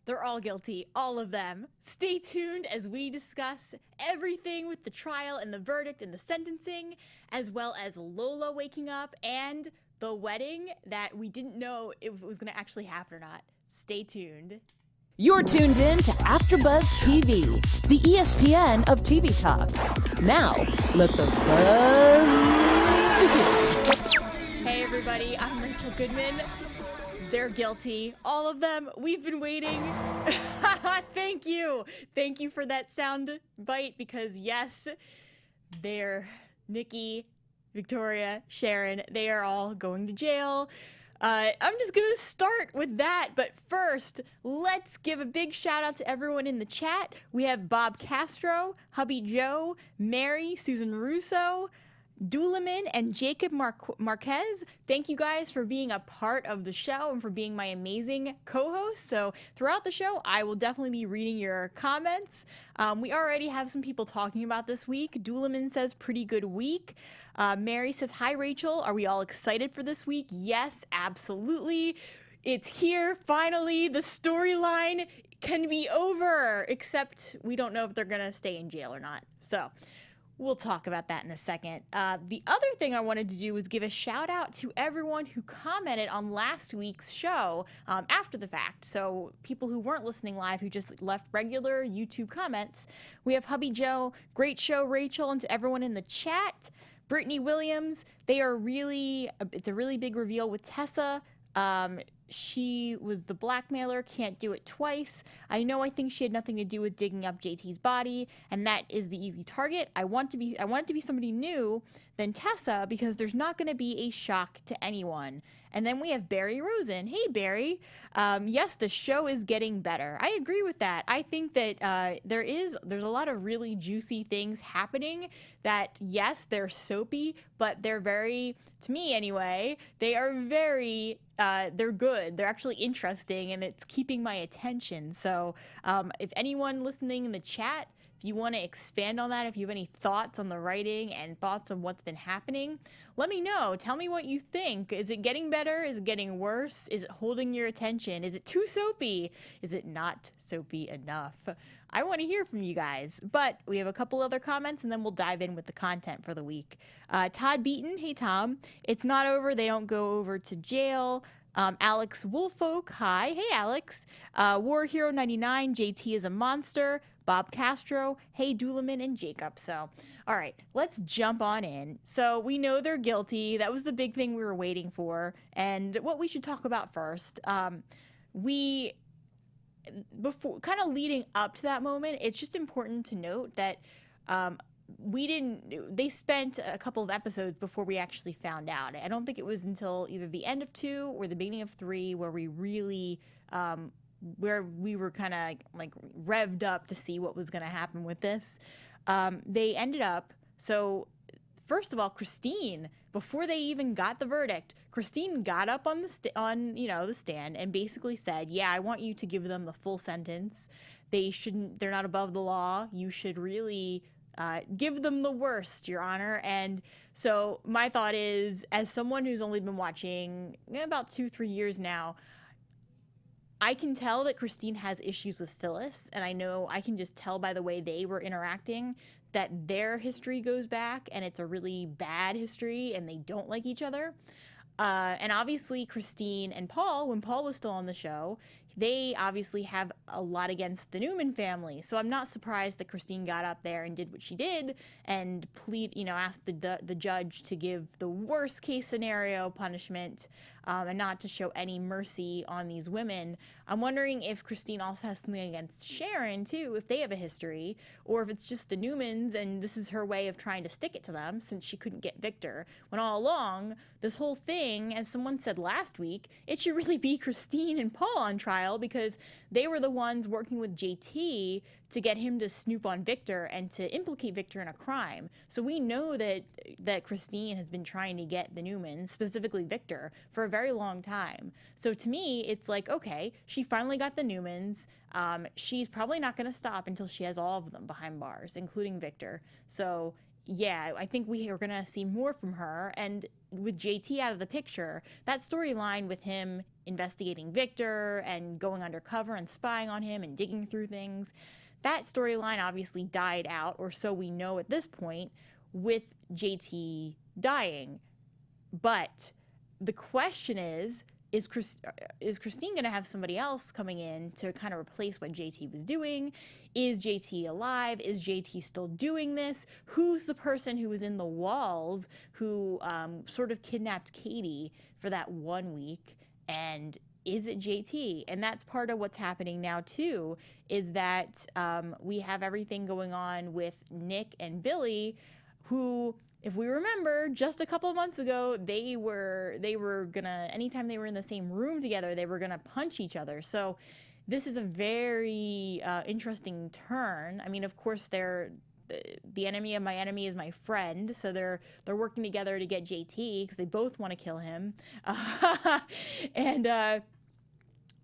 They're all guilty, all of them. Stay tuned as we discuss everything with the trial and the verdict and the sentencing, as well as Lola waking up and the wedding that we didn't know if it was going to actually happen or not. Stay tuned. You're tuned in to AfterBuzz TV, the ESPN of TV talk. Now, let the buzz begin. Hey everybody, I'm Rachel Goodman. They're guilty, all of them. We've been waiting. Thank you. Thank you for that sound bite because yes, they're Nikki, Victoria, Sharon, they are all going to jail. I'm just going to start with that, but first, let's give a big shout out to everyone in the chat. We have Bob Castro, Hubby Joe, Mary, Susan Russo, Duleman, and Jacob Marquez. Thank you guys for being a part of the show and for being my amazing co-host. So throughout the show, I will definitely be reading your comments. We already have some people talking about this week. Duleman says, pretty good week. Mary says, hi, Rachel. Are we all excited for this week? Yes, absolutely. It's here, finally. The storyline can be over, except we don't know if they're going to stay in jail or not. So we'll talk about that in a second. The other thing I wanted to do was give a shout out to everyone who commented on last week's show after the fact. So people who weren't listening live, who just left regular YouTube comments. We have Hubby Joe, great show, Rachel, and to everyone in the chat. Brittany Williams, it's a really big reveal with Tessa. She was the blackmailer, can't do it twice. I think she had nothing to do with digging up JT's body, and that is the easy target. I want it to be somebody new than Tessa because there's not going to be a shock to anyone. And then we have Barry Rosen. Hey, Barry. Yes, the show is getting better. I agree with that. I think that there's a lot of really juicy things happening that, yes, they're soapy, but they're very, to me anyway, they are very, they're good. They're actually interesting, and it's keeping my attention. So if anyone listening in the chat, if you want to expand on that, if you have any thoughts on the writing and thoughts on what's been happening, let me know. Tell me what you think. Is it getting better? Is it getting worse? Is it holding your attention? Is it too soapy? Is it not soapy enough? I want to hear from you guys. But we have a couple other comments, and then we'll dive in with the content for the week. Todd Beaton, hey Tom. It's not over. They don't go over to jail. Alex Woolfolk, hi. Hey Alex. War Hero 99, JT is a monster. Bob Castro, hey Duleman, and Jacob. So, all right, let's jump on in. So we know they're guilty. That was the big thing we were waiting for. And what we should talk about first, before kind of leading up to that moment, it's just important to note that they spent a couple of episodes before we actually found out. I don't think it was until either the end of 2 or the beginning of 3 where we really where we were kind of like revved up to see what was going to happen with this. They ended up, so first of all, Christine, before they even got the verdict, Christine got up on the stand and basically said, yeah, I want you to give them the full sentence. They're not above the law. You should really give them the worst, Your Honor. And so my thought is, as someone who's only been watching about 2-3 years now, I can tell that Christine has issues with Phyllis, and I can just tell by the way they were interacting that their history goes back, and it's a really bad history, and they don't like each other. And obviously Christine and Paul, when Paul was still on the show, they obviously have a lot against the Newman family. So I'm not surprised that Christine got up there and did what she did and asked the judge to give the worst case scenario punishment and not to show any mercy on these women. I'm wondering if Christine also has something against Sharon too, if they have a history, or if it's just the Newmans and this is her way of trying to stick it to them since she couldn't get Victor. When all along, this whole thing, as someone said last week, it should really be Christine and Paul on trial because they were the ones working with JT to get him to snoop on Victor and to implicate Victor in a crime. So we know that Christine has been trying to get the Newmans, specifically Victor, for a very long time. So to me, it's like, okay, she finally got the Newmans. She's probably not going to stop until she has all of them behind bars, including Victor. So yeah, I think we are going to see more from her. And with JT out of the picture, that storyline with him investigating Victor and going undercover and spying on him and digging through things, that storyline obviously died out, or so we know at this point, with JT dying. But the question is Christine going to have somebody else coming in to kind of replace what JT was doing? Is JT alive? Is JT still doing this? Who's the person who was in the walls who sort of kidnapped Katie for that 1 week? And is it JT? And that's part of what's happening now too, is that we have everything going on with Nick and Billy, who, if we remember, just a couple months ago, they were gonna, anytime they were in the same room together, they were gonna punch each other. So this is a very interesting turn. I mean, of course, they're the enemy of my enemy is my friend, so they're working together to get JT because they both want to kill him.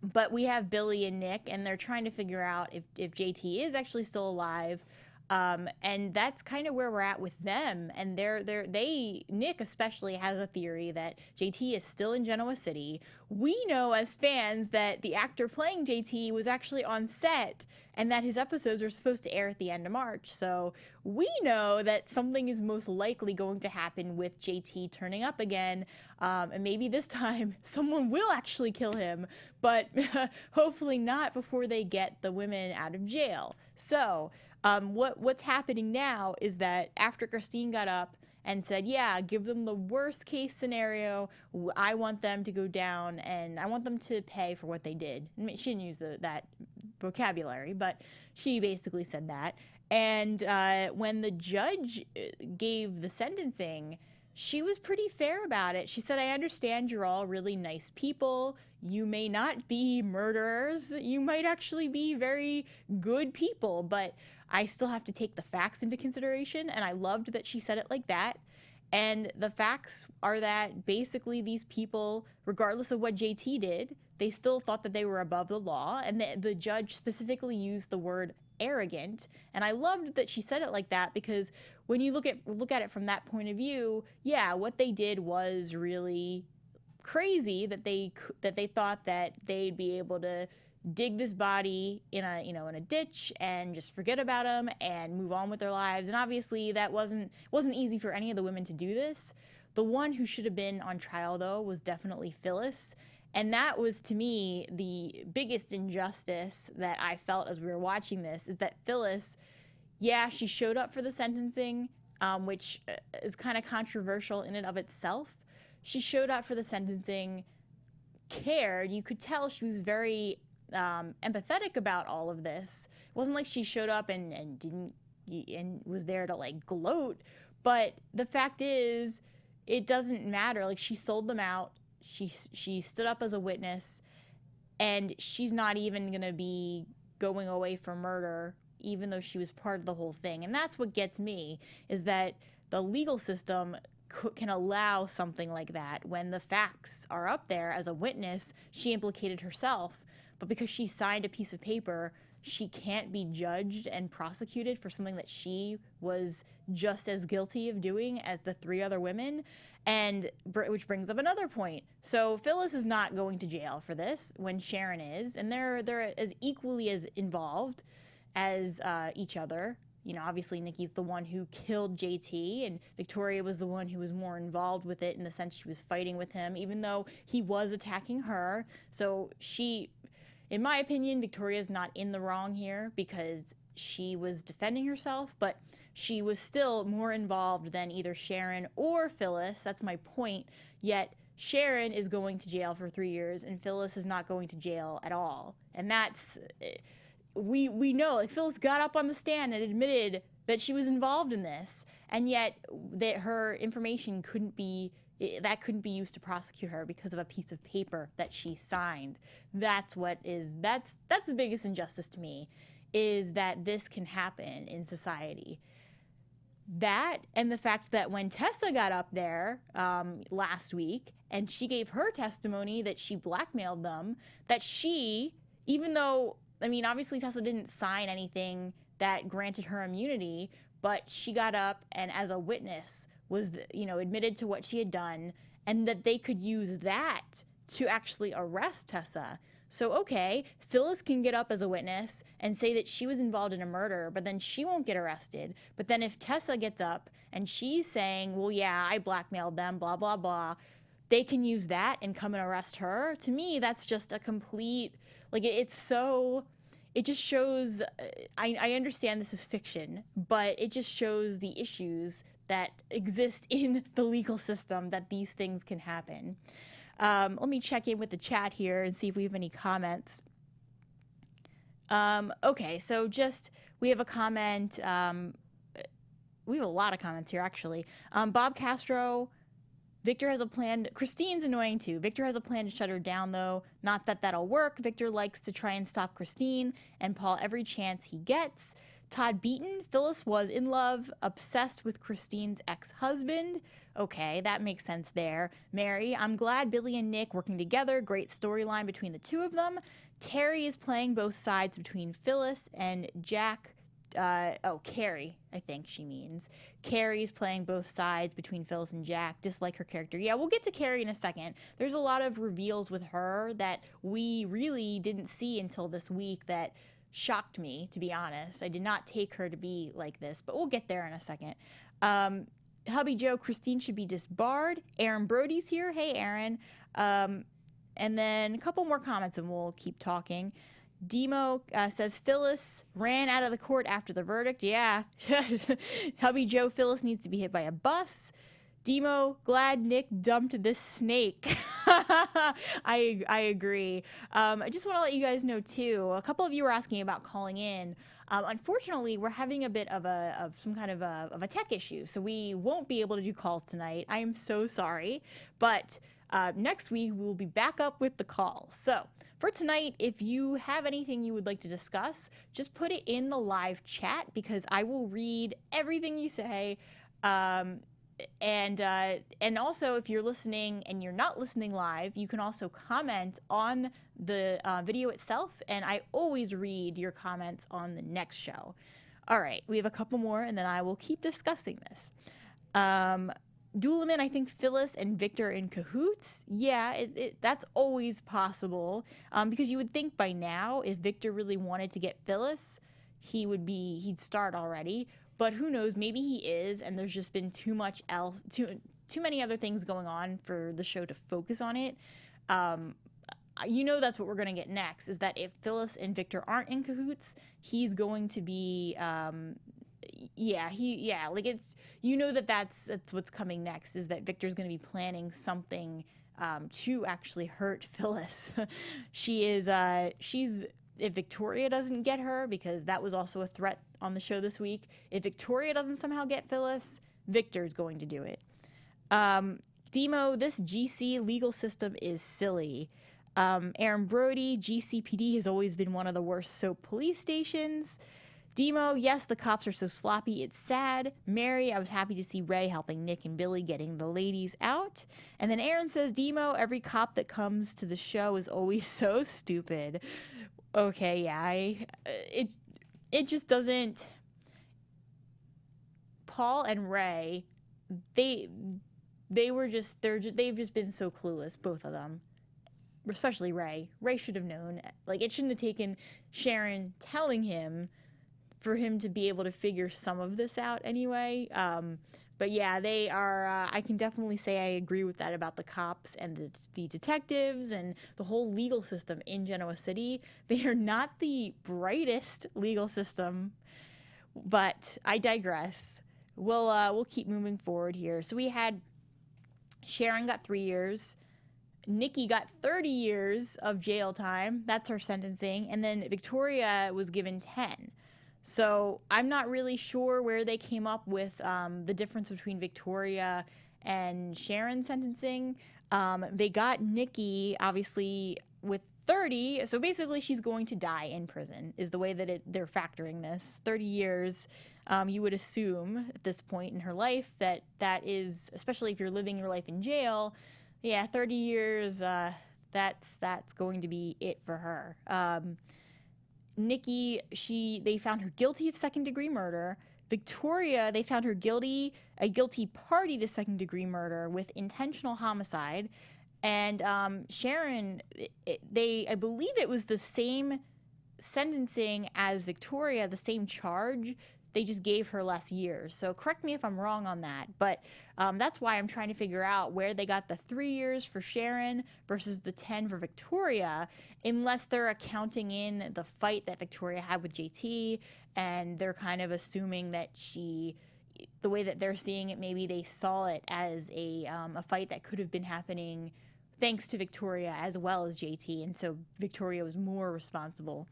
But we have Billy and Nick, and they're trying to figure out if JT is actually still alive. And that's kind of where we're at with them. And Nick especially has a theory that JT is still in Genoa City. We know as fans that the actor playing JT was actually on set and that his episodes are supposed to air at the end of March. So we know that something is most likely going to happen with JT turning up again. And maybe this time someone will actually kill him, but hopefully not before they get the women out of jail. So what's happening now is that after Christine got up and said, yeah, give them the worst case scenario, I want them to go down and I want them to pay for what they did. She didn't use that vocabulary, but she basically said that. And when the judge gave the sentencing, she was pretty fair about it. She said, I understand you're all really nice people. You may not be murderers. You might actually be very good people, but I still have to take the facts into consideration. And I loved that she said it like that. And the facts are that basically these people, regardless of what JT did, they still thought that they were above the law. And the judge specifically used the word arrogant. And I loved that she said it like that, because when you look at it from that point of view, yeah, what they did was really crazy, that they thought that they'd be able to dig this body in a ditch and just forget about him and move on with their lives. And obviously that wasn't easy for any of the women to do this. The one who should have been on trial, though, was definitely Phyllis. And that was, to me, the biggest injustice that I felt as we were watching this, is that Phyllis, yeah, she showed up for the sentencing, which is kind of controversial in and of itself. She showed up for the sentencing, cared. You could tell she was very empathetic about all of this. It wasn't like she showed up and was there to like gloat. But the fact is, it doesn't matter. Like, she sold them out. She stood up as a witness, and she's not even gonna be going away for murder, even though she was part of the whole thing. And that's what gets me, is that the legal system can allow something like that when the facts are up there. As a witness, she implicated herself, but because she signed a piece of paper, she can't be judged and prosecuted for something that she was just as guilty of doing as the 3 other women. And which brings up another point. So Phyllis is not going to jail for this, when Sharon is, and they're as equally as involved as each other. You know, obviously Nikki's the one who killed JT, and Victoria was the one who was more involved with it, in the sense she was fighting with him, even though he was attacking her. So in my opinion, Victoria's not in the wrong here, because she was defending herself, but she was still more involved than either Sharon or Phyllis. That's my point. Yet Sharon is going to jail for 3 years, and Phyllis is not going to jail at all. And that's, we know, like, Phyllis got up on the stand and admitted that she was involved in this, and yet that her information couldn't be used to prosecute her because of a piece of paper that she signed. That's the biggest injustice to me, is that this can happen in society. That, and the fact that when Tessa got up there last week and she gave her testimony that she blackmailed them, that she, even though, I mean, obviously Tessa didn't sign anything that granted her immunity, but she got up and as a witness was, admitted to what she had done, and that they could use that to actually arrest Tessa. So, okay, Phyllis can get up as a witness and say that she was involved in a murder, but then she won't get arrested. But then if Tessa gets up and she's saying, well, yeah, I blackmailed them, blah, blah, blah, they can use that and come and arrest her. To me, that's just a complete, it just shows, I understand this is fiction, but it just shows the issues that exist in the legal system that these things can happen. Let me check in with the chat here and see if we have any comments. Okay, so we have a comment. We have a lot of comments here, actually. Bob Castro, Victor has a plan. Christine's annoying too. Victor has a plan to shut her down, though. Not that that'll work. Victor likes to try and stop Christine and Paul every chance he gets. Todd Beaton, Phyllis was in love, obsessed with Christine's ex-husband. Okay, that makes sense there. Mary, I'm glad Billy and Nick working together. Great storyline between the two of them. Terry is playing both sides between Phyllis and Jack. Carrie, I think she means. Carrie's playing both sides between Phyllis and Jack. Dislike her character. Yeah, we'll get to Carrie in a second. There's a lot of reveals with her that we really didn't see until this week that shocked me, to be honest. I did not take her to be like this, but we'll get there in a second. Hubby Joe, Christine should be disbarred. Aaron Brody's here. Hey, Aaron. And then a couple more comments and we'll keep talking. Demo says Phyllis ran out of the court after the verdict. Yeah. Hubby Joe, Phyllis needs to be hit by a bus. Demo, glad Nick dumped this snake. I agree. I just want to let you guys know too, a couple of you were asking about calling in. Unfortunately, we're having a bit of some kind of a tech issue, so we won't be able to do calls tonight. I am so sorry, but next week we'll be back up with the calls. So for tonight, if you have anything you would like to discuss, just put it in the live chat because I will read everything you say. And also, if you're listening and you're not listening live, you can also comment on the video itself, and I always read your comments on the next show. All right, we have a couple more, and then I will keep discussing this. Duelaman, I think Phyllis and Victor are in cahoots. Yeah, that's always possible, because you would think by now, if Victor really wanted to get Phyllis, he'd start already. But who knows, maybe he is, and there's just been too many other things going on for the show to focus on it. That's what we're going to get next, is that if Phyllis and Victor aren't in cahoots, he's going to be, that's what's coming next, is that Victor's going to be planning something to actually hurt Phyllis. If Victoria doesn't get her, because that was also a threat on the show this week, if Victoria doesn't somehow get Phyllis, Victor's going to do it. Demo, this GC legal system is silly. Aaron Brody, GCPD has always been one of the worst soap police stations. Demo, yes, the cops are so sloppy, it's sad. Mary, I was happy to see Ray helping Nick and Billy getting the ladies out. And then Aaron says, Demo, every cop that comes to the show is always so stupid. Okay, yeah, it just doesn't. Paul and Ray, they've just been so clueless, both of them. Especially Ray. Ray should have known. It shouldn't have taken Sharon telling him for him to be able to figure some of this out anyway. But yeah, they are, I can definitely say I agree with that about the cops and the detectives and the whole legal system in Genoa City. They are not the brightest legal system, but I digress. We'll keep moving forward here. So we had Sharon got 3 years. Nikki got 30 years of jail time. That's her sentencing. And then Victoria was given 10. So I'm not really sure where they came up with the difference between Victoria and Sharon's sentencing. They got Nikki, obviously, with 30. So basically, she's going to die in prison, is the way that they're factoring this. 30 years, you would assume at this point in her life that is, especially if you're living your life in jail, yeah, 30 years, that's going to be it for her. Nikki, they found her guilty of second-degree murder. Victoria, they found her a guilty party to second-degree murder with intentional homicide. And Sharon, I believe it was the same sentencing as Victoria, the same charge. They just gave her less years. So correct me if I'm wrong on that. But that's why I'm trying to figure out where they got the 3 years for Sharon versus the 10 for Victoria, unless they're accounting in the fight that Victoria had with JT, and they're kind of assuming that the way that they're seeing it, maybe they saw it as a fight that could have been happening thanks to Victoria as well as JT, and so Victoria was more responsible.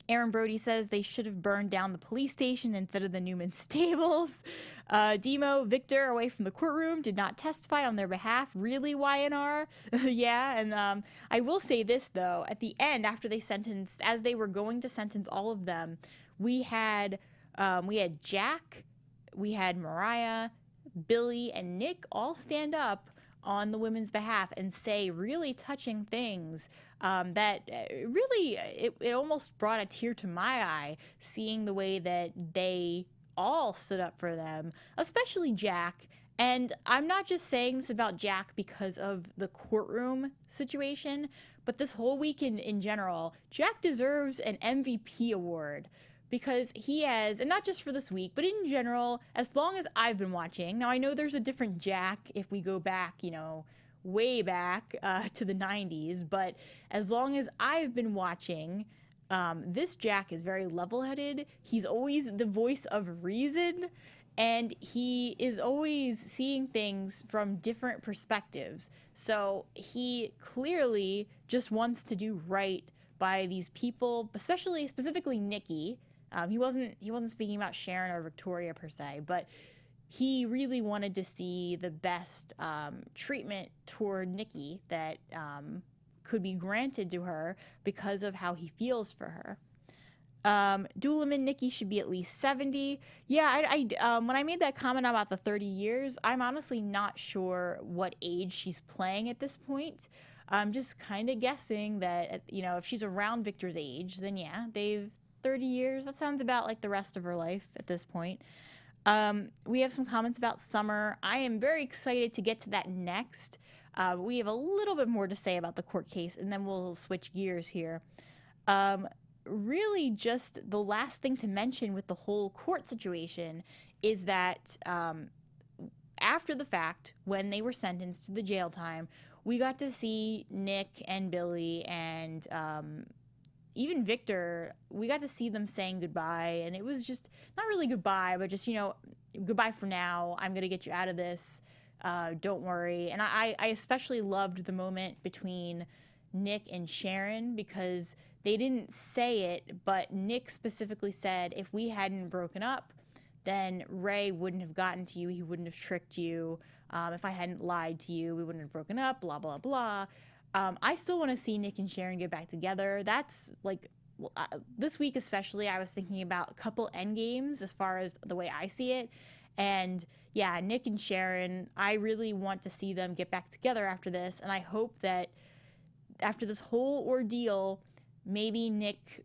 Aaron Brody says they should have burned down the police station instead of the Newman stables. Demo, Victor, away from the courtroom, did not testify on their behalf. Really, YNR? Yeah, and I will say this, though. At the end, after they sentenced, as they were going to sentence all of them, we had Jack, we had Mariah, Billy, and Nick all stand up on the women's behalf and say really touching things that really, it almost brought a tear to my eye, seeing the way that they all stood up for them, especially Jack. And I'm not just saying this about Jack because of the courtroom situation, but this whole week in general, Jack deserves an MVP award. Because he has, and not just for this week, but in general, as long as I've been watching. Now, I know there's a different Jack if we go back, way back to the 90s. But as long as I've been watching, this Jack is very level-headed. He's always the voice of reason. And he is always seeing things from different perspectives. So he clearly just wants to do right by these people, specifically Nikki. He wasn't speaking about Sharon or Victoria per se, but he really wanted to see the best treatment toward Nikki that could be granted to her because of how he feels for her. Doolaman Nikki should be at least 70. Yeah, when I made that comment about the 30 years, I'm honestly not sure what age she's playing at this point. I'm just kind of guessing that, if she's around Victor's age, then yeah, they've 30 years. That sounds about like the rest of her life at this point. We have some comments about Summer. I am very excited to get to that next. We have a little bit more to say about the court case, and then we'll switch gears here. Really just the last thing to mention with the whole court situation is that after the fact, when they were sentenced to the jail time, we got to see Nick and Billy and even Victor, we got to see them saying goodbye, and it was just not really goodbye, but just, goodbye for now. I'm going to get you out of this. Don't worry. And I especially loved the moment between Nick and Sharon because they didn't say it, but Nick specifically said, if we hadn't broken up, then Ray wouldn't have gotten to you. He wouldn't have tricked you. If I hadn't lied to you, we wouldn't have broken up, blah, blah, blah. I still want to see Nick and Sharon get back together. That's like this week especially, I was thinking about couple endgames as far as the way I see it. And yeah, Nick and Sharon, I really want to see them get back together after this. And I hope that after this whole ordeal, maybe Nick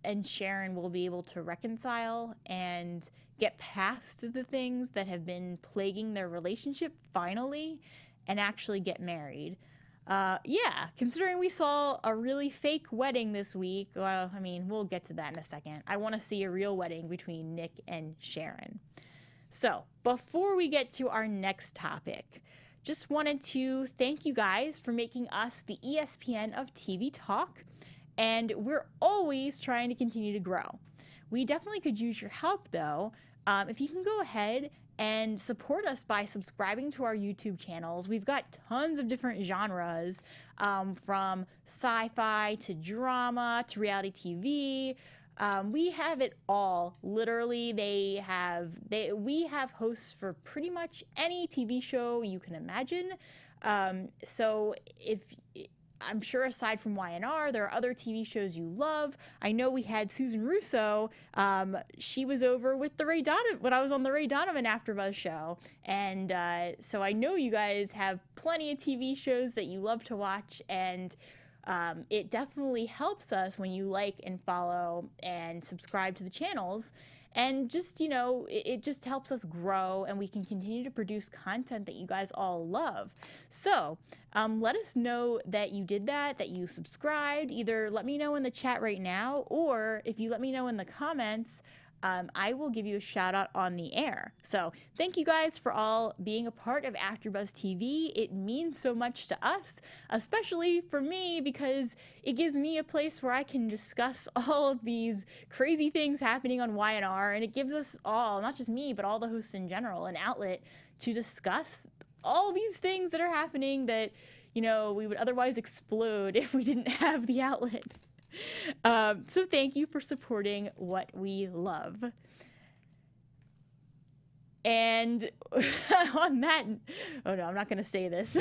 and Sharon will be able to reconcile and get past the things that have been plaguing their relationship finally and actually get married. Yeah, considering we saw a really fake wedding this week, well, I mean, we'll get to that in a second. I want to see a real wedding between Nick and Sharon. So, before we get to our next topic, just wanted to thank you guys for making us the ESPN of TV talk, and we're always trying to continue to grow. We definitely could use your help, though. If you can go ahead and support us by subscribing to our YouTube channels. We've got tons of different genres, from sci-fi to drama to reality TV. We have it all. Literally, we have hosts for pretty much any TV show you can imagine. So I'm sure aside from YNR, there are other TV shows you love. I know we had Susan Russo. She was over with the Ray Donovan when I was on the Ray Donovan AfterBuzz show. And so I know you guys have plenty of TV shows that you love to watch. And it definitely helps us when you like and follow and subscribe to the channels. And just, it just helps us grow, and we can continue to produce content that you guys all love. So let us know that you did that you subscribed. Either let me know in the chat right now, or if you let me know in the comments, I will give you a shout out on the air. So thank you guys for all being a part of AfterBuzz TV. It means so much to us, especially for me, because it gives me a place where I can discuss all of these crazy things happening on Y&R, and it gives us all, not just me, but all the hosts in general, an outlet to discuss all these things that are happening that, we would otherwise explode if we didn't have the outlet. So thank you for supporting what we love. And on that, oh no, I'm not going to say this.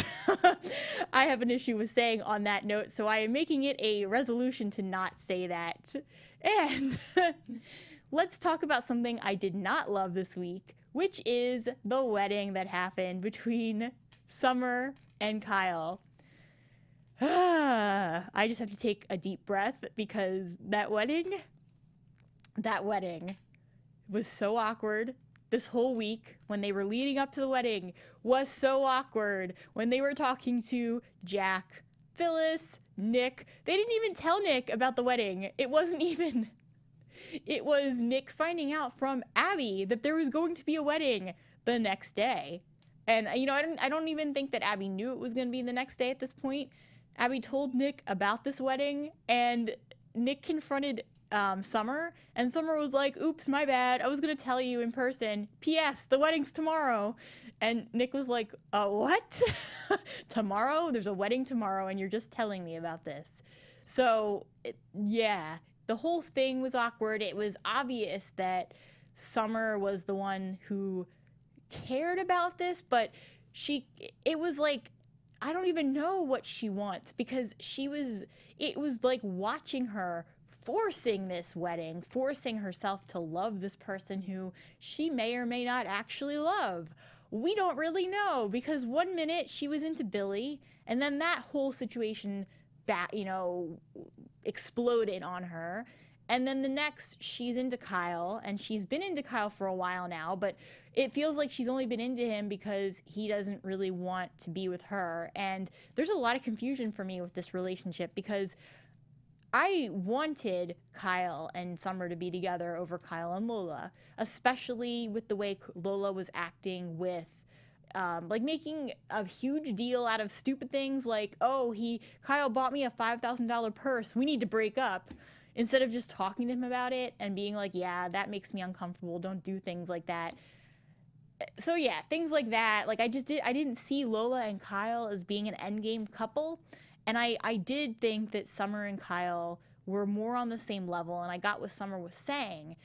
I have an issue with saying on that note, so I am making it a resolution to not say that. And let's talk about something I did not love this week, which is the wedding that happened between Summer and Kyle. I just have to take a deep breath, because that wedding was so awkward. This whole week when they were leading up to the wedding was so awkward. When they were talking to Jack, Phyllis, Nick, they didn't even tell Nick about the wedding. It was Nick finding out from Abby that there was going to be a wedding the next day. And I don't even think that Abby knew it was going to be the next day at this point. Abby told Nick about this wedding, and Nick confronted Summer, and Summer was like, oops, my bad. I was going to tell you in person. P.S. The wedding's tomorrow. And Nick was like, what? Tomorrow? There's a wedding tomorrow, and you're just telling me about this. So, yeah, the whole thing was awkward. It was obvious that Summer was the one who cared about this, but it was like, I don't even know what she wants, because it was like watching her forcing this wedding, forcing herself to love this person who she may or may not actually love. We don't really know, because one minute she was into Billy, and then that whole situation exploded on her. And then the next, she's into Kyle, and she's been into Kyle for a while now, but it feels like she's only been into him because he doesn't really want to be with her. And there's a lot of confusion for me with this relationship, because I wanted Kyle and Summer to be together over Kyle and Lola, especially with the way Lola was acting with making a huge deal out of stupid things like, oh, Kyle bought me a $5,000 purse, we need to break up. Instead of just talking to him about it and being like, yeah, that makes me uncomfortable, don't do things like that. So yeah, things like that. Like I didn't see Lola and Kyle as being an endgame couple. And I did think that Summer and Kyle were more on the same level, and I got what Summer was saying.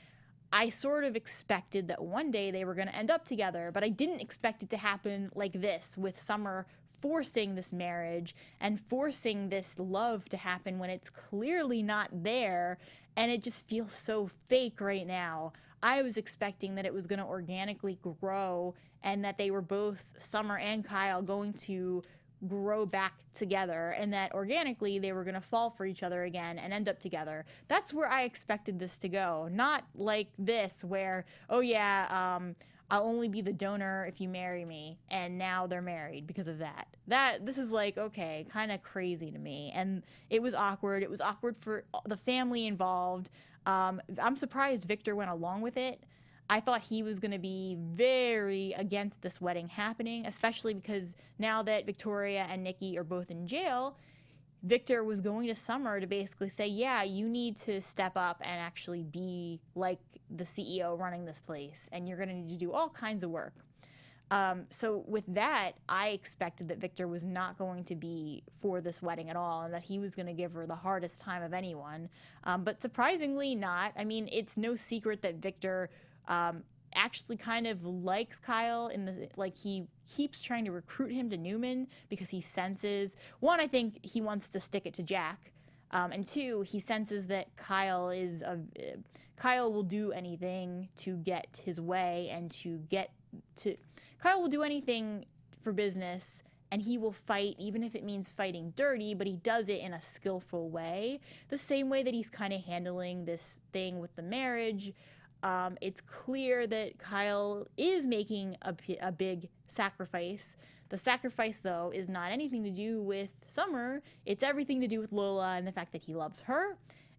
I sort of expected that one day they were going to end up together, but I didn't expect it to happen like this, with Summer forcing this marriage and forcing this love to happen when it's clearly not there, and it just feels so fake right now. I was expecting that it was going to organically grow, and that they were both, Summer and Kyle, going to grow back together, and that organically they were going to fall for each other again and end up together. That's where I expected this to go. Not like this where, oh yeah, I'll only be the donor if you marry me, and now they're married because of that. This is like, okay, kind of crazy to me. And it was awkward. It was awkward for the family involved. I'm surprised Victor went along with it. I thought he was going to be very against this wedding happening, especially because now that Victoria and Nikki are both in jail, Victor was going to Summer to basically say, yeah, you need to step up and actually be like the CEO running this place, and you're going to need to do all kinds of work. So with that, I expected that Victor was not going to be for this wedding at all, and that he was going to give her the hardest time of anyone. But surprisingly not. I mean, it's no secret that Victor actually kind of likes Kyle, he keeps trying to recruit him to Newman because he senses, one, I think he wants to stick it to Jack, and two, he senses that Kyle will do anything to get his way, and Kyle will do anything for business and he will fight, even if it means fighting dirty, but he does it in a skillful way. The same way that he's kind of handling this thing with the marriage. It's clear that Kyle is making a big sacrifice. The sacrifice, though, is not anything to do with Summer. It's everything to do with Lola and the fact that he loves her,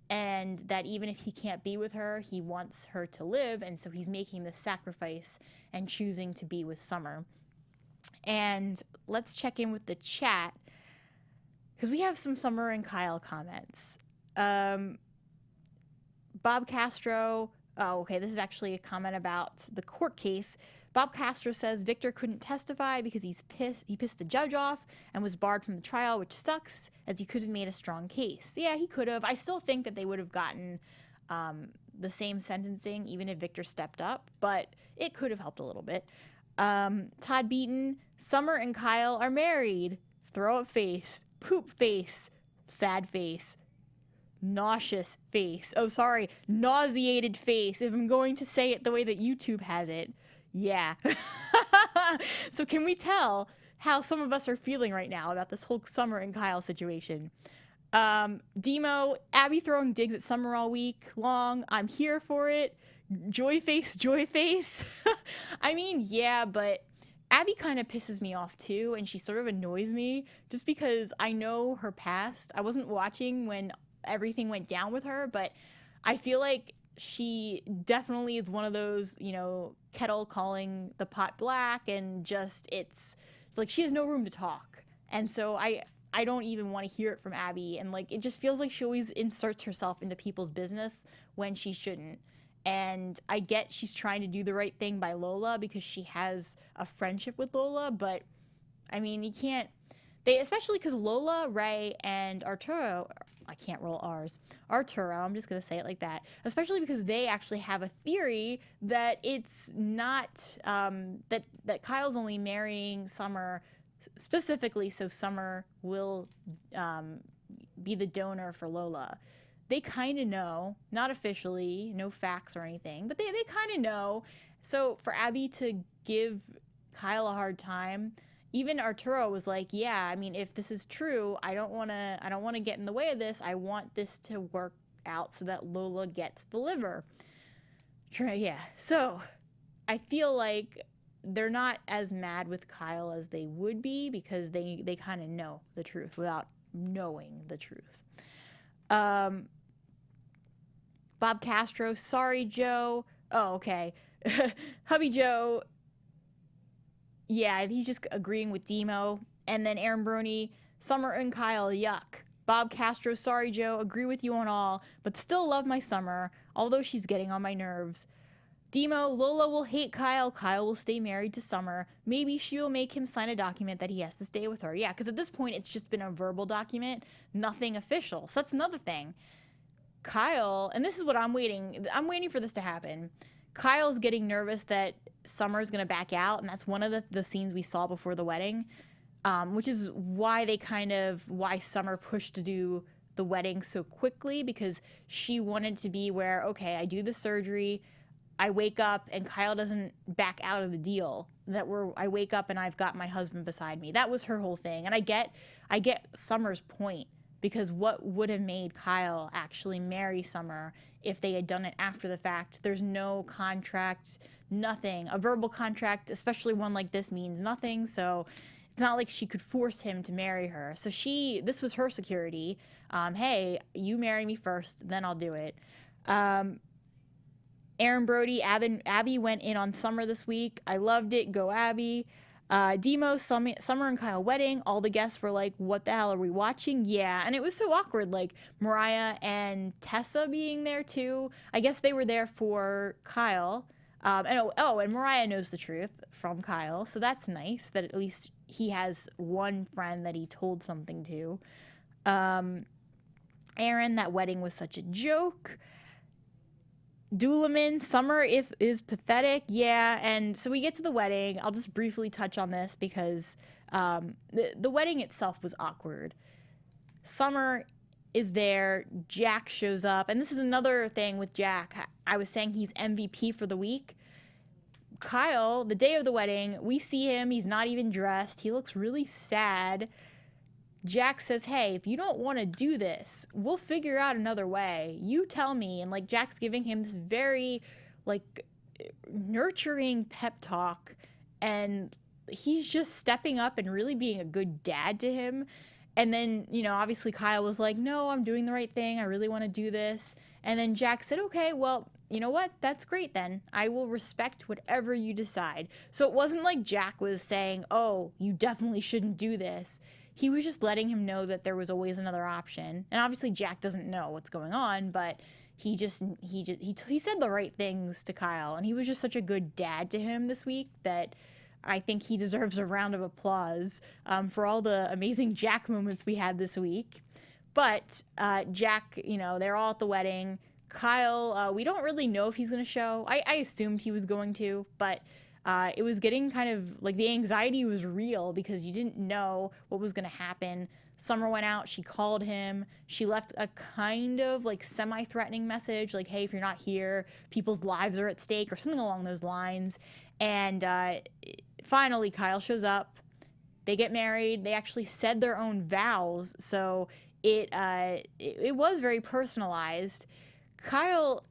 and that even if he can't be with her, he wants her to live, and so he's making this sacrifice and choosing to be with Summer. And let's check in with the chat, because we have some Summer and Kyle comments. Bob Castro, oh, okay, this is actually a comment about the court case. Bob Castro says Victor couldn't testify because he pissed the judge off and was barred from the trial, which sucks, as he could have made a strong case. Yeah, he could have. I still think that they would have gotten the same sentencing even if Victor stepped up, but it could have helped a little bit. Todd Beaton, Summer and Kyle are married. Throw up face, poop face, sad face, nauseous face. Oh, sorry, nauseated face, if I'm going to say it the way that YouTube has it. Yeah. So can we tell how some of us are feeling right now about this whole Summer and Kyle situation? Demo, Abby throwing digs at Summer all week long. I'm here for it. Joy face, joy face. I mean, yeah, but Abby kind of pisses me off too, and she sort of annoys me just because I know her past. I wasn't watching when everything went down with her, but I feel like she definitely is one of those, you know, kettle calling the pot black, and just it's like she has no room to talk. And so I don't even want to hear it from Abby, and like it just feels like she always inserts herself into people's business when she shouldn't. And I get she's trying to do the right thing by Lola because she has a friendship with Lola, but I mean, you can't, especially because Lola, Ray, and Arturo, I can't roll R's, Arturo, I'm just going to say it like that, especially because they actually have a theory that it's not, that Kyle's only marrying Summer specifically so Summer will be the donor for Lola. They kind of know, not officially, no facts or anything, but they kind of know. So for Abby to give Kyle a hard time, even Arturo was like, yeah, I mean, if this is true, I don't want to get in the way of this. I want this to work out so that Lola gets the liver. Yeah. So I feel like they're not as mad with Kyle as they would be because they kind of know the truth without knowing the truth. Bob Castro, sorry, Joe. Oh, okay. Hubby Joe, yeah, he's just agreeing with Demo. And then Aaron Brony, Summer and Kyle, yuck. Bob Castro, sorry, Joe, agree with you on all, but still love my Summer, although she's getting on my nerves. Demo, Lola will hate Kyle. Kyle will stay married to Summer. Maybe she will make him sign a document that he has to stay with her. Yeah, because at this point, it's just been a verbal document, nothing official. So that's another thing. Kyle, and this is what I'm waiting for this to happen. Kyle's getting nervous that Summer's going to back out, and that's one of the scenes we saw before the wedding, which is why why Summer pushed to do the wedding so quickly, because she wanted to be where, okay, I do the surgery, I wake up, and Kyle doesn't back out of the deal, I wake up and I've got my husband beside me. That was her whole thing, and I get Summer's point. Because what would have made Kyle actually marry Summer if they had done it after the fact? There's no contract, nothing. A verbal contract, especially one like this, means nothing. So it's not like she could force him to marry her. So this was her security. Hey, you marry me first, then I'll do it. Aaron Brody, Abby went in on Summer this week. I loved it. Go Abby. Demo, Summer and Kyle wedding, all the guests were like, what the hell are we watching? Yeah, and it was so awkward, like Mariah and Tessa being there too. I guess they were there for Kyle. And Mariah knows the truth from Kyle, so that's nice that at least he has one friend that he told something to. Aaron, that wedding was such a joke. Doolaman, Summer is pathetic, yeah, and so we get to the wedding. I'll just briefly touch on this because the wedding itself was awkward. Summer is there, Jack shows up, and this is another thing with Jack. I was saying he's MVP for the week. Kyle, the day of the wedding, we see him. He's not even dressed. He looks really sad. Jack says, hey, if you don't want to do this, we'll figure out another way. You tell me. And like Jack's giving him this very like nurturing pep talk, and he's just stepping up and really being a good dad to him. And then, you know, obviously Kyle was like, no, I'm doing the right thing. I really want to do this. And then Jack said, okay, well, you know what? That's great then. I will respect whatever you decide. So it wasn't like Jack was saying, oh, you definitely shouldn't do this. He was just letting him know that there was always another option. And obviously Jack doesn't know what's going on, but he said the right things to Kyle. And he was just such a good dad to him this week that I think he deserves a round of applause for all the amazing Jack moments we had this week. But Jack, you know, they're all at the wedding. Kyle, we don't really know if he's going to show. I assumed he was going to, but it was getting kind of like the anxiety was real because you didn't know what was going to happen. Summer went out. She called him. She left a kind of like semi-threatening message like, hey, if you're not here, people's lives are at stake or something along those lines. And finally, Kyle shows up. They get married. They actually said their own vows. So it was very personalized. Kyle,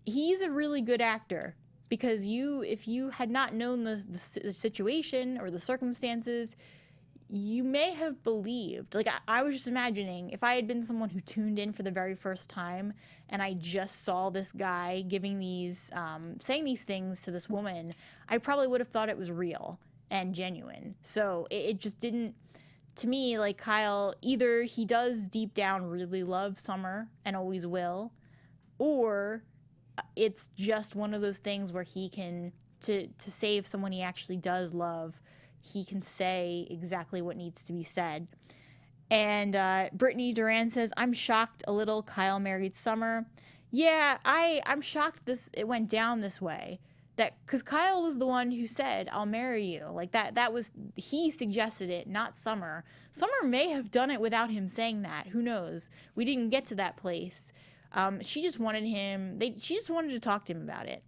he's a really good actor because if you had not known the situation or the circumstances, you may have believed. Like I was just imagining if I had been someone who tuned in for the very first time and I just saw this guy giving these, saying these things to this woman, I probably would have thought it was real and genuine. So it just didn't. To me, like Kyle, either he does deep down really love Summer and always will, or it's just one of those things where he can, to save someone he actually does love, he can say exactly what needs to be said. And Brittany Duran says, I'm shocked a little Kyle married Summer. Yeah, I'm shocked it went down this way. That because Kyle was the one who said, I'll marry you. Like that was, he suggested it, not Summer. Summer may have done it without him saying that. Who knows? We didn't get to that place. She just wanted to talk to him about it.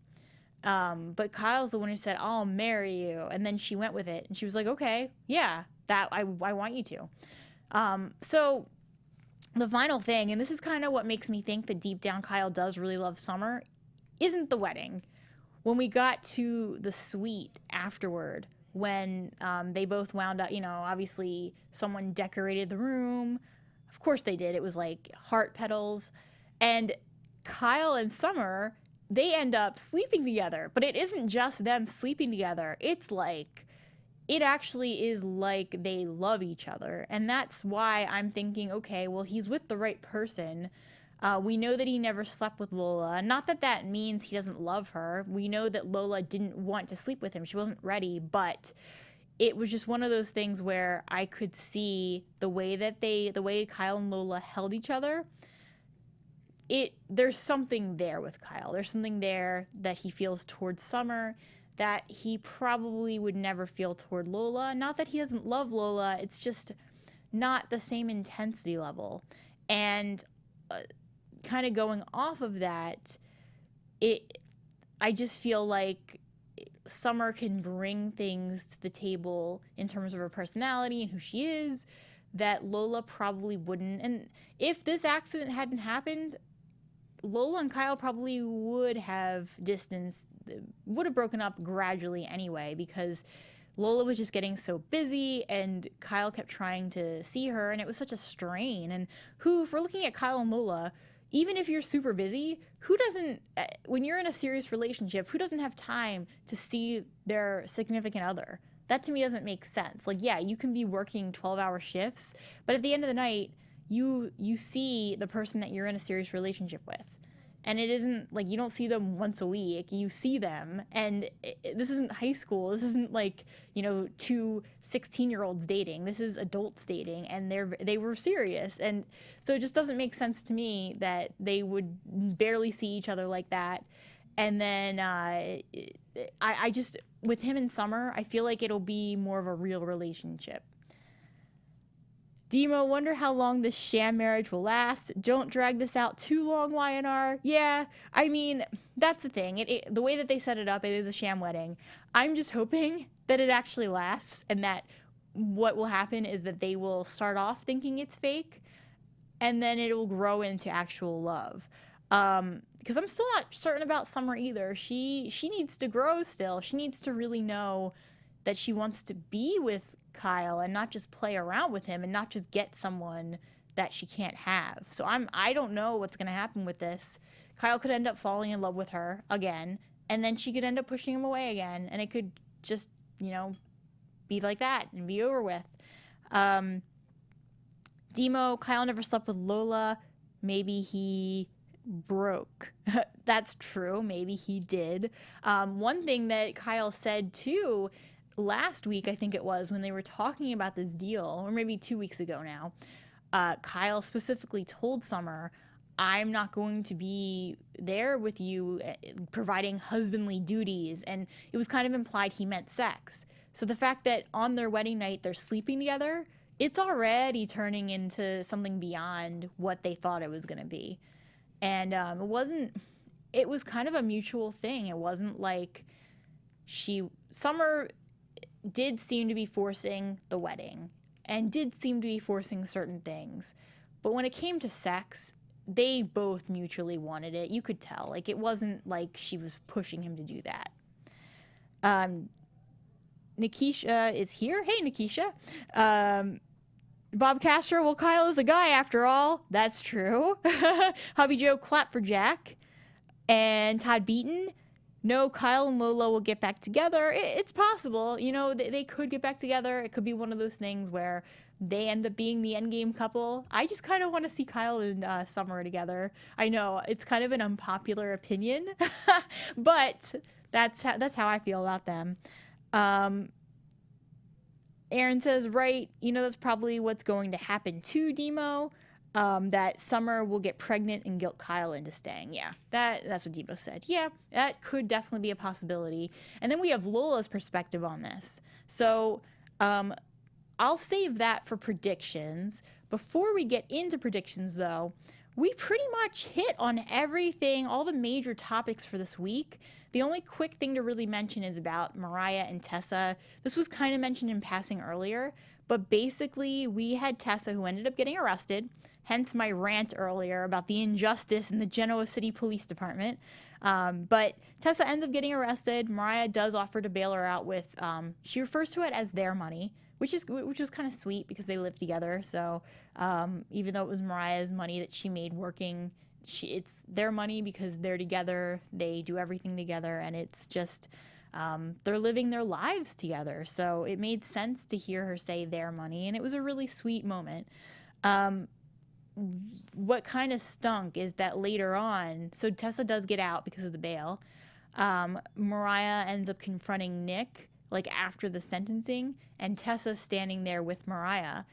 But Kyle's the one who said, I'll marry you. And then she went with it. And she was like, okay, yeah, that I want you to. So the final thing, and this is kind of what makes me think that deep down Kyle does really love Summer, isn't the wedding. When we got to the suite afterward, when they both wound up, you know, obviously someone decorated the room. Of course they did. It was like heart petals. And Kyle and Summer, they end up sleeping together. But it isn't just them sleeping together. It's like, it actually is like they love each other. And that's why I'm thinking, okay, well, he's with the right person. We know that he never slept with Lola. Not that that means he doesn't love her. We know that Lola didn't want to sleep with him. She wasn't ready, but it was just one of those things where I could see the way Kyle and Lola held each other. There's something there with Kyle. There's something there that he feels towards Summer that he probably would never feel toward Lola. Not that he doesn't love Lola. It's just not the same intensity level. And kind of going off of that, I just feel like Summer can bring things to the table in terms of her personality and who she is that Lola probably wouldn't. And if this accident hadn't happened, Lola and Kyle probably would have broken up gradually anyway, because Lola was just getting so busy and Kyle kept trying to see her, and it was such a strain. And if we're looking at Kyle and Lola, even if you're super busy, when you're in a serious relationship, who doesn't have time to see their significant other? That to me doesn't make sense. Like, yeah, you can be working 12-hour shifts, but at the end of the night, you see the person that you're in a serious relationship with. And it isn't like you don't see them once a week. You see them, and this isn't high school. This isn't like, you know, two 16-year-olds dating. This is adults dating, and they were serious. And so it just doesn't make sense to me that they would barely see each other like that. And then I just, with him and Summer, I feel like it'll be more of a real relationship. Demo, wonder how long this sham marriage will last. Don't drag this out too long, YNR. Yeah, I mean, that's the thing. The way that they set it up, it is a sham wedding. I'm just hoping that it actually lasts, and that what will happen is that they will start off thinking it's fake, and then it will grow into actual love. Because I'm still not certain about Summer either. She needs to grow still. She needs to really know that she wants to be with Kyle and not just play around with him and not just get someone that she can't have. So I don't know what's going to happen with this. Kyle could end up falling in love with her again, and then she could end up pushing him away again, and it could just, be like that and be over with. Demo, Kyle never slept with Lola. Maybe he broke. That's true. Maybe he did. One thing that Kyle said too last week, I think it was, when they were talking about this deal, or maybe 2 weeks ago now, Kyle specifically told Summer, I'm not going to be there with you providing husbandly duties. And it was kind of implied he meant sex. So the fact that on their wedding night they're sleeping together, it's already turning into something beyond what they thought it was going to be. And it was kind of a mutual thing. It wasn't like Summer did seem to be forcing the wedding and did seem to be forcing certain things. But when it came to sex, they both mutually wanted it. You could tell. Like, it wasn't like she was pushing him to do that. Nikisha is here. Hey, Nikisha. Bob Castro, well, Kyle is a guy after all. That's true. Hubby Joe, clap for Jack. And Todd Beaton, no, Kyle and Lola will get back together. It's possible. They could get back together. It could be one of those things where they end up being the endgame couple. I just kind of want to see Kyle and Summer together. I know it's kind of an unpopular opinion, but that's how I feel about them. Aaron says, right, that's probably what's going to happen to Demo, that Summer will get pregnant and guilt Kyle into staying. Yeah, that's what Demo said. Yeah, that could definitely be a possibility. And then we have Lola's perspective on this. So I'll save that for predictions. Before we get into predictions, though, we pretty much hit on everything, all the major topics for this week. The only quick thing to really mention is about Mariah and Tessa. This was kind of mentioned in passing earlier, but basically we had Tessa, who ended up getting arrested, hence my rant earlier about the injustice in the Genoa City Police Department. But Tessa ends up getting arrested. Mariah does offer to bail her out with, she refers to it as their money, which was kind of sweet because they live together. So even though it was Mariah's money that she made working, it's their money because they're together, they do everything together, and it's just they're living their lives together. So it made sense to hear her say their money, and it was a really sweet moment. What kind of stunk is that later on, so Tessa does get out because of the bail. Mariah ends up confronting Nick like after the sentencing, and Tessa's standing there with Mariah.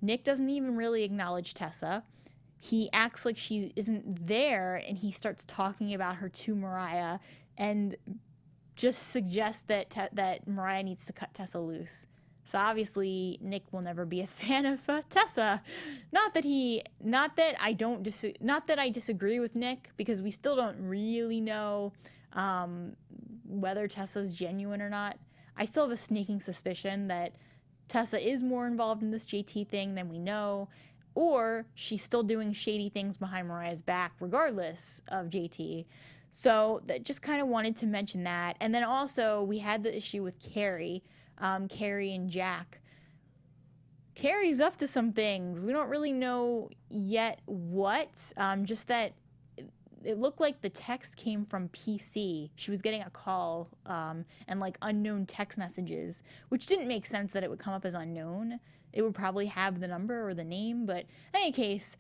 Nick doesn't even really acknowledge Tessa. He acts like she isn't there, and he starts talking about her to Mariah and just suggests that Mariah needs to cut Tessa loose. So obviously Nick will never be a fan of Tessa. Not that I disagree with Nick, because we still don't really know whether Tessa's genuine or not. I still have a sneaking suspicion that Tessa is more involved in this JT thing than we know, or she's still doing shady things behind Mariah's back regardless of JT. So that just kind of wanted to mention that. And then also we had the issue with Carrie and Jack. Carrie's up to some things. We don't really know yet what, just that it looked like the text came from PC. She was getting a call and like unknown text messages, which didn't make sense that it would come up as unknown. It would probably have the number or the name, but in any case,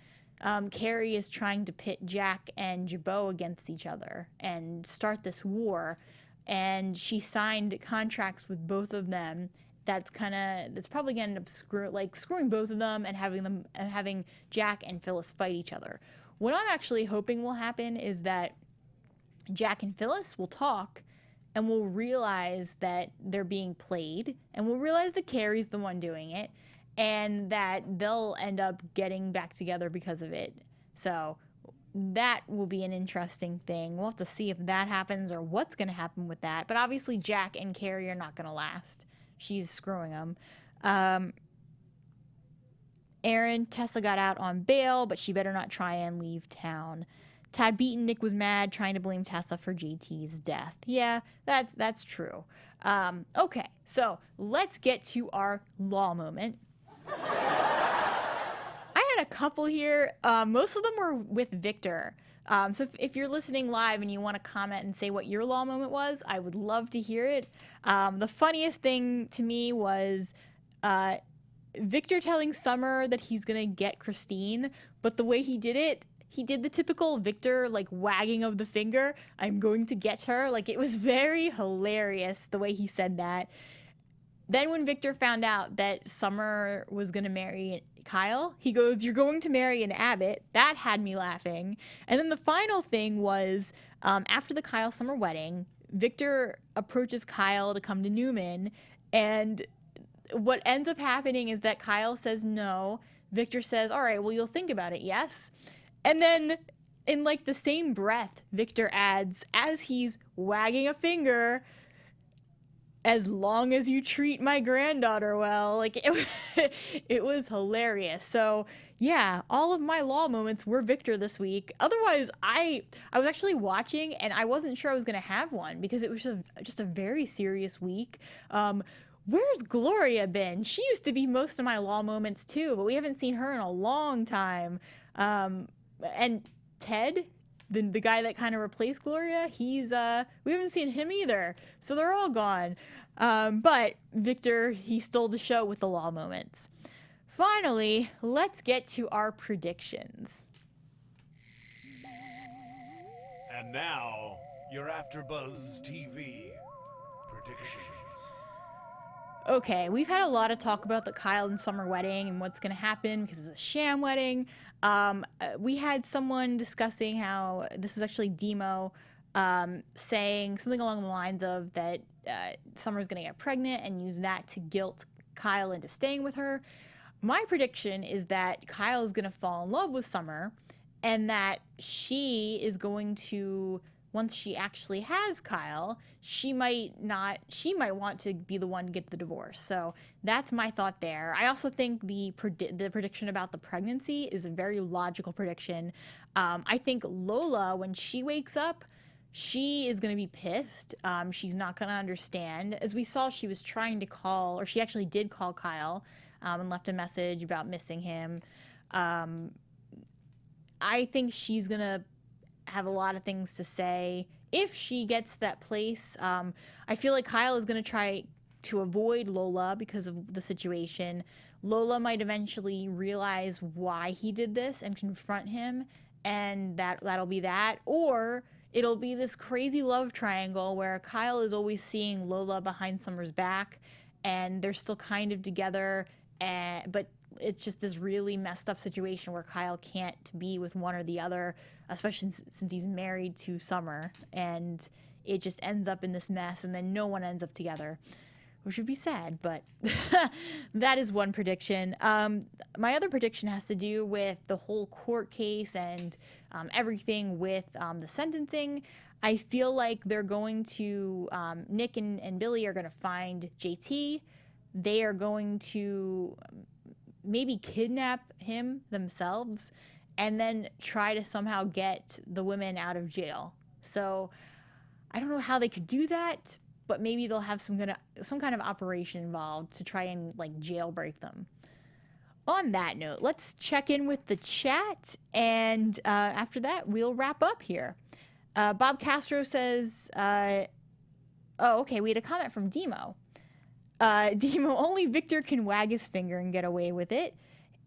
Carrie is trying to pit Jack and Jabot against each other and start this war. And she signed contracts with both of them. That's probably gonna end up screwing both of them and having Jack and Phyllis fight each other. What I'm actually hoping will happen is that Jack and Phyllis will talk and will realize that they're being played, and we'll realize that Carrie's the one doing it, and that they'll end up getting back together because of it. So that will be an interesting thing. We'll have to see if that happens or what's going to happen with that. But obviously Jack and Carrie are not going to last. She's screwing them. Aaron, Tessa got out on bail, but she better not try and leave town. Tad beaten, Nick was mad, trying to blame Tessa for JT's death. Yeah, that's true. Okay, so let's get to our law moment. I had a couple here. Most of them were with Victor. So if you're listening live and you want to comment and say what your law moment was, I would love to hear it. The funniest thing to me was Victor telling Summer that he's going to get Christine, but the way he did it, he did the typical Victor, like, wagging of the finger. I'm going to get her. Like, it was very hilarious the way he said that. Then when Victor found out that Summer was going to marry Kyle, he goes, "You're going to marry an Abbott." That had me laughing. And then the final thing was, after the Kyle-Summer wedding, Victor approaches Kyle to come to Newman, and what ends up happening is that Kyle says no. Victor says, "All right, well, you'll think about it, yes?" And then in, like, the same breath, Victor adds, as he's wagging a finger, "As long as you treat my granddaughter well." Like, it was hilarious. So yeah, all of my law moments were Victor this week. Otherwise, I was actually watching and I wasn't sure I was gonna have one because it was just a very serious week. Where's Gloria been? She used to be most of my law moments too, but we haven't seen her in a long time. And Ted, the guy that kind of replaced Gloria, we haven't seen him either. So they're all gone. But Victor, he stole the show with the law moments. Finally, let's get to our predictions. And now, your AfterBuzz TV predictions. Okay, we've had a lot of talk about the Kyle and Summer wedding and what's going to happen because it's a sham wedding. We had someone discussing how this was actually Demo saying something along the lines of that Summer's going to get pregnant and use that to guilt Kyle into staying with her. My prediction is that Kyle is going to fall in love with Summer and that she is going to, once she actually has Kyle, she might want to be the one to get the divorce. So that's my thought there. I also think the prediction about the pregnancy is a very logical prediction. I think Lola, when she wakes up, she is going to be pissed. She's not going to understand. As we saw, she was trying to call, or she actually did call Kyle and left a message about missing him. I think she's going to have a lot of things to say if she gets that place. I feel like Kyle is going to try to avoid Lola because of the situation. Lola might eventually realize why he did this and confront him, and that'll be that. Or it'll be this crazy love triangle where Kyle is always seeing Lola behind Summer's back, and they're still kind of together, but it's just this really messed up situation where Kyle can't be with one or the other, especially since he's married to Summer, and it just ends up in this mess, and then no one ends up together, which would be sad, but that is one prediction. My other prediction has to do with the whole court case and everything with the sentencing. I feel like they're going to, Nick and Billy are going to find JT. They are going to maybe kidnap him themselves and then try to somehow get the women out of jail. So I don't know how they could do that, but maybe they'll have some kind of operation involved to try and, like, jailbreak them. On that note, let's check in with the chat, and after that, we'll wrap up here. Bob Castro says, oh, okay, we had a comment from Demo. Demo, only Victor can wag his finger and get away with it.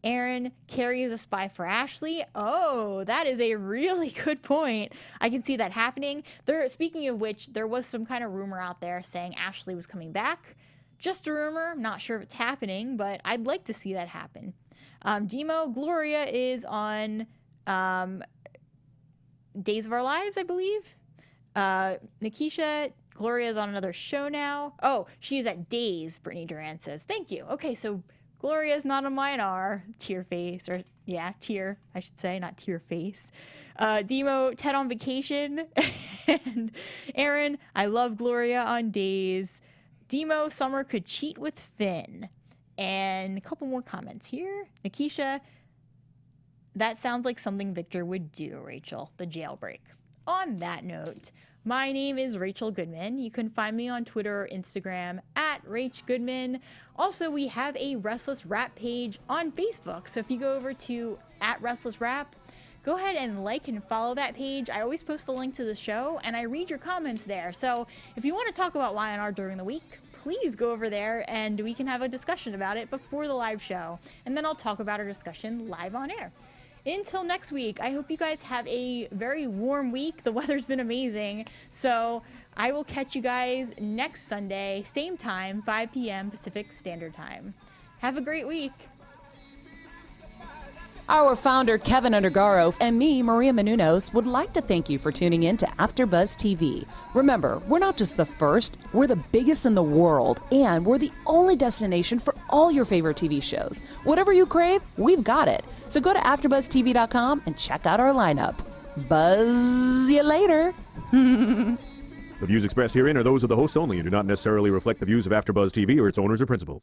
Aaron, Carrie is a spy for Ashley. Oh, that is a really good point. I can see that happening. Speaking of which, there was some kind of rumor out there saying Ashley was coming back. Just a rumor. I'm not sure if it's happening, but I'd like to see that happen. Demo, Gloria is on Days of Our Lives, I believe. Nikisha, Gloria's on another show now. Oh, she's at Days, Brittany Duran says. Thank you. Okay, so Gloria's not on mine are. Tear face, or yeah, tear, I should say, not tear face. Demo, Ted on vacation. And Aaron, I love Gloria on days. Demo, Summer could cheat with Finn. And a couple more comments here. Nikisha, that sounds like something Victor would do, Rachel, the jailbreak. On that note, my name is Rachel Goodman. You can find me on Twitter or Instagram at Rach Goodman. Also, we have a Restless Rap page on Facebook. So if you go over to @RestlessRap, go ahead and like and follow that page. I always post the link to the show and I read your comments there. So if you want to talk about Y&R during the week, please go over there and we can have a discussion about it before the live show. And then I'll talk about our discussion live on air. Until next week, I hope you guys have a very warm week. The weather's been amazing. So I will catch you guys next Sunday, same time, 5 p.m. Pacific Standard Time. Have a great week. Our founder, Kevin Undergaro, and me, Maria Menounos, would like to thank you for tuning in to AfterBuzz TV. Remember, we're not just the first, we're the biggest in the world, and we're the only destination for all your favorite TV shows. Whatever you crave, we've got it. So go to AfterBuzzTV.com and check out our lineup. Buzz you later. The views expressed herein are those of the hosts only and do not necessarily reflect the views of AfterBuzz TV or its owners or principals.